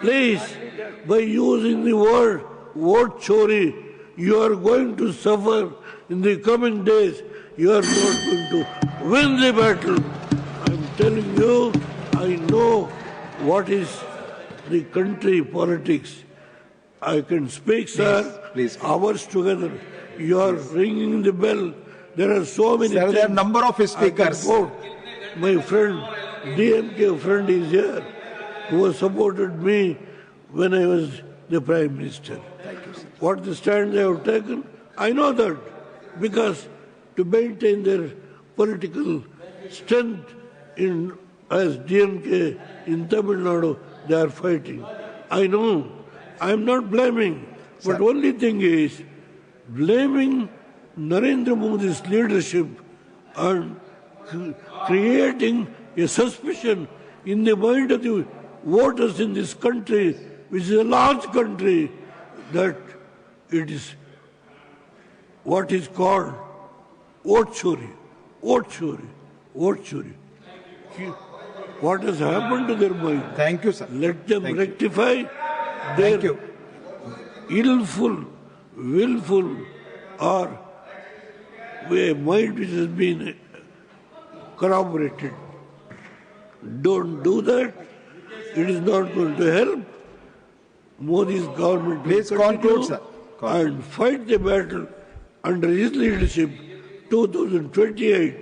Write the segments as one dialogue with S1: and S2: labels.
S1: Please, by using the word vote chori, you are going to suffer in the coming days. You are not going to win the battle. I am telling you, I know what is the country politics. I can speak, sir,
S2: please.
S1: hours together. You are ringing the bell. There are so many
S2: Sir,
S1: things.
S2: there are number of speakers.
S1: My friend, DMK friend is here, who has supported me when I was the Prime Minister.
S2: Thank you, sir.
S1: What the stand they have taken, I know that, because to maintain their political strength in as DMK in Tamil Nadu, they are fighting. I know. I am not blaming, but
S2: Sir.
S1: only thing is blaming Narendra Modi's leadership and creating a suspicion in the mind of the voters in this country, which is a large country, that it is what is called vote chori, vote chori, vote chori. What has happened to their mind?
S2: Thank you, sir.
S1: Let them
S2: Thank
S1: rectify
S2: you.
S1: their
S2: Thank you.
S1: willful, or a mind which has been corroborated. Don't do that. It is not going to help. Modi's government will
S2: Please conclude,
S1: continue
S2: sir.
S1: and fight the battle under his leadership. 2028,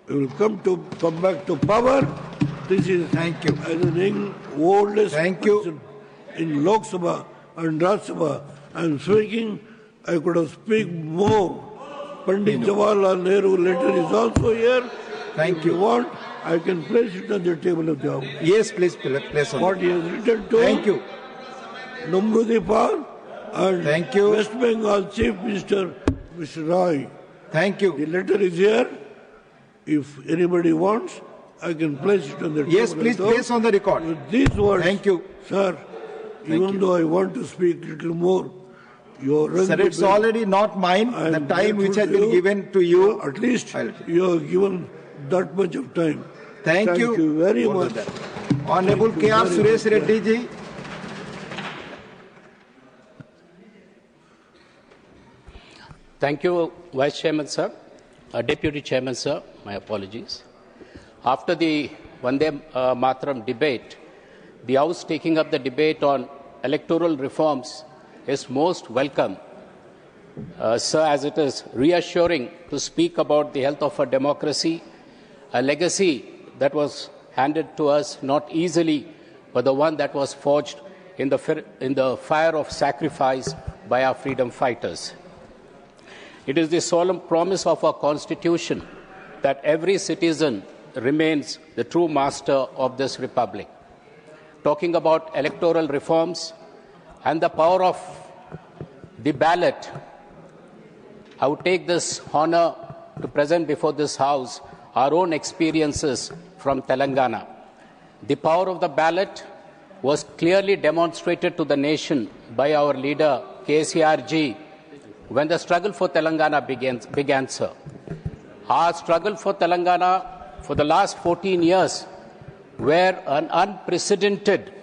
S1: we will come back to power. This is
S2: Thank you.
S1: as an young, oldest
S2: Thank you.
S1: person in Lok Sabha and Raj Sabha. I am speaking. I could have spoken more. Pandit Jawaharlal Nehru letter is also here.
S2: Thank
S1: If
S2: you.
S1: you want, I can place it on the table of the House.
S2: Yes, please place on.
S1: What he has written to
S2: Thank you.
S1: Namrudipal and
S2: Thank you.
S1: West Bengal Chief Minister, Mr. Roy.
S2: Thank you.
S1: The letter is here. If anybody wants, I can place it on the table.
S2: Yes,
S1: of
S2: please
S1: the House.
S2: place on the record.
S1: With these words,
S2: Thank you.
S1: sir, even though I want to speak a little more,
S2: Sir, it's already not mine.
S1: I
S2: The
S1: am
S2: time which has
S1: grateful
S2: been
S1: to you.
S2: given to you.
S1: At least
S2: I'll-
S1: you have given that much of time.
S2: Thank you.
S1: very
S2: More
S1: much.
S2: than that. Honorable
S1: Thank you
S2: K.R.
S1: very
S2: Suresh
S1: much,
S2: Reddy ji.
S3: Thank you, Vice Chairman, sir. Deputy Chairman, sir, my apologies. After the Vande Mataram debate, the House taking up the debate on electoral reforms is most welcome, sir, as it is reassuring to speak about the health of our democracy, a legacy that was handed to us not easily, but the one that was forged in the fire of sacrifice by our freedom fighters. It is the solemn promise of our Constitution that every citizen remains the true master of this republic. Talking about electoral reforms and the power of the ballot, I would take this honor to present before this House our own experiences from Telangana. The power of the ballot was clearly demonstrated to the nation by our leader, KCRG, when the struggle for Telangana began, sir. Our struggle for Telangana for the last 14 years, where an unprecedented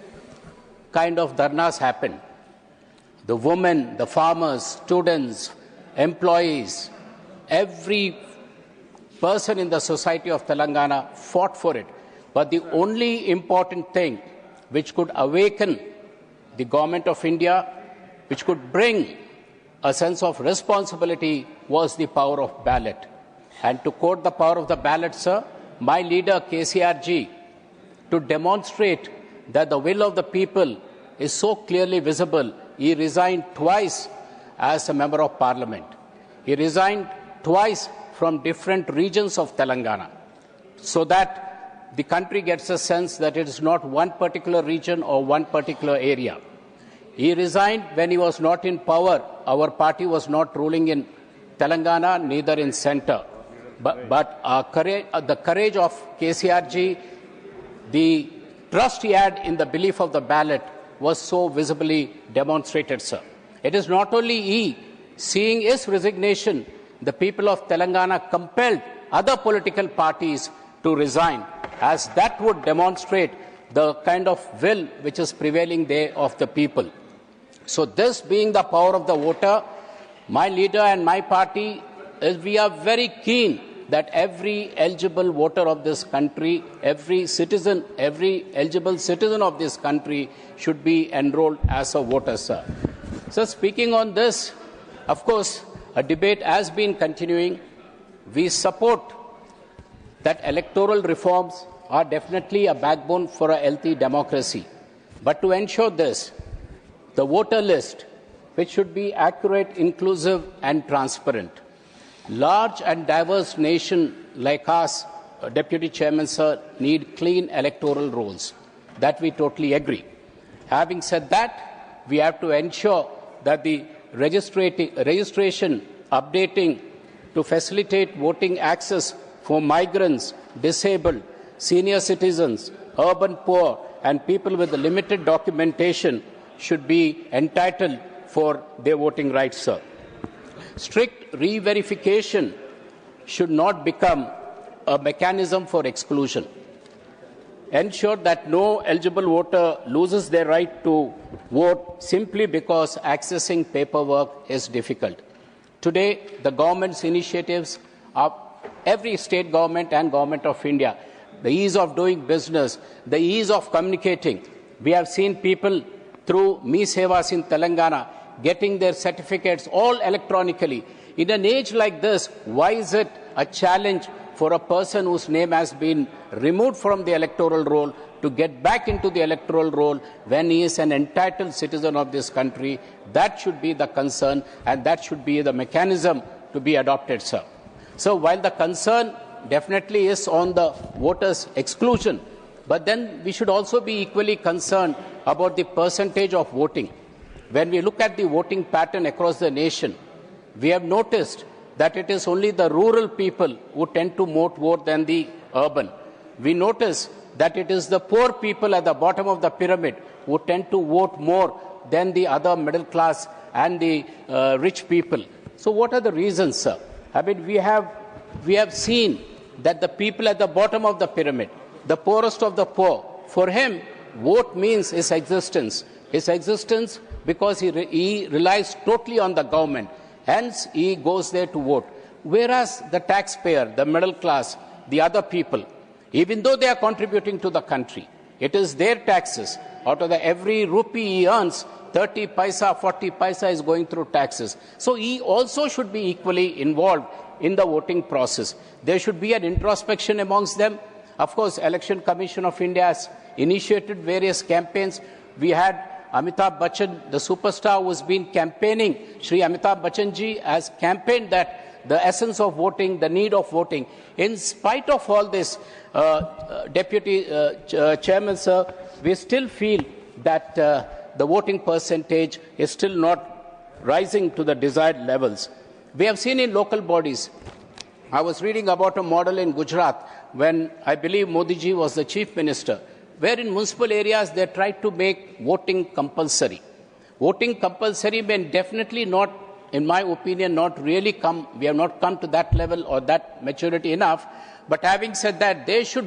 S3: kind of dharnas happened. The women, the farmers, students, employees, every person in the society of Telangana fought for it. But the only important thing which could awaken the government of India, which could bring a sense of responsibility, was the power of ballot. And to quote the power of the ballot, sir, my leader, KCRG, to demonstrate that the will of the people is so clearly visible, he resigned twice as a member of parliament. He resigned twice from different regions of Telangana, so that the country gets a sense that it is not one particular region or one particular area. He resigned when he was not in power. Our party was not ruling in Telangana, neither in centre. But the courage of KCRG, the trust he had in the belief of the ballot was so visibly demonstrated, sir. It is not only he. Seeing his resignation, the people of Telangana compelled other political parties to resign, as that would demonstrate the kind of will which is prevailing there of the people. So this being the power of the voter, my leader and my party, we are very keen that every eligible voter of this country, every eligible citizen of this country should be enrolled as a voter, sir. So speaking on this, of course, a debate has been continuing. We support that electoral reforms are definitely a backbone for a healthy democracy. But to ensure this, the voter list, which should be accurate, inclusive and transparent. Large and diverse nation like us, Deputy Chairman, sir, need clean electoral rolls. That we totally agree. Having said that, we have to ensure that the registration updating to facilitate voting access for migrants, disabled, senior citizens, urban poor and people with limited documentation should be entitled for their voting rights, sir. Strict re-verification should not become a mechanism for exclusion. Ensure that no eligible voter loses their right to vote simply because accessing paperwork is difficult. Today, the government's initiatives are every state government and government of India, the ease of doing business, the ease of communicating. We have seen people through Me Sevas in Telangana getting their certificates all electronically. In an age like this, why is it a challenge for a person whose name has been removed from the electoral roll to get back into the electoral roll when he is an entitled citizen of this country? That should be the concern, and that should be the mechanism to be adopted, sir. So while the concern definitely is on the voters' exclusion, but then we should also be equally concerned about the percentage of voting. When we look at the voting pattern across the nation, we have noticed that it is only the rural people who tend to vote more than the urban. We notice that it is the poor people at the bottom of the pyramid who tend to vote more than the other middle class and the rich people. So what are the reasons, sir? I mean, we have seen that the people at the bottom of the pyramid, the poorest of the poor, for him, vote means his existence. His existence because he relies totally on the government. Hence, he goes there to vote. Whereas the taxpayer, the middle class, the other people, even though they are contributing to the country, it is their taxes. Out of every rupee he earns, 30 paisa, 40 paisa is going through taxes. So he also should be equally involved in the voting process. There should be an introspection amongst them. Of course, Election Commission of India has initiated various campaigns. We had Amitabh Bachchan, the superstar who has been campaigning, Shri Amitabh Bachchan ji has campaigned that the essence of voting, the need of voting. In spite of all this, Deputy Chairman, sir, we still feel that the voting percentage is still not rising to the desired levels. We have seen in local bodies. I was reading about a model in Gujarat when I believe Modi ji was the chief minister, where in municipal areas they tried to make voting compulsory. Voting compulsory may definitely not, in my opinion, not really come, we have not come to that level or that maturity enough. But having said that, they should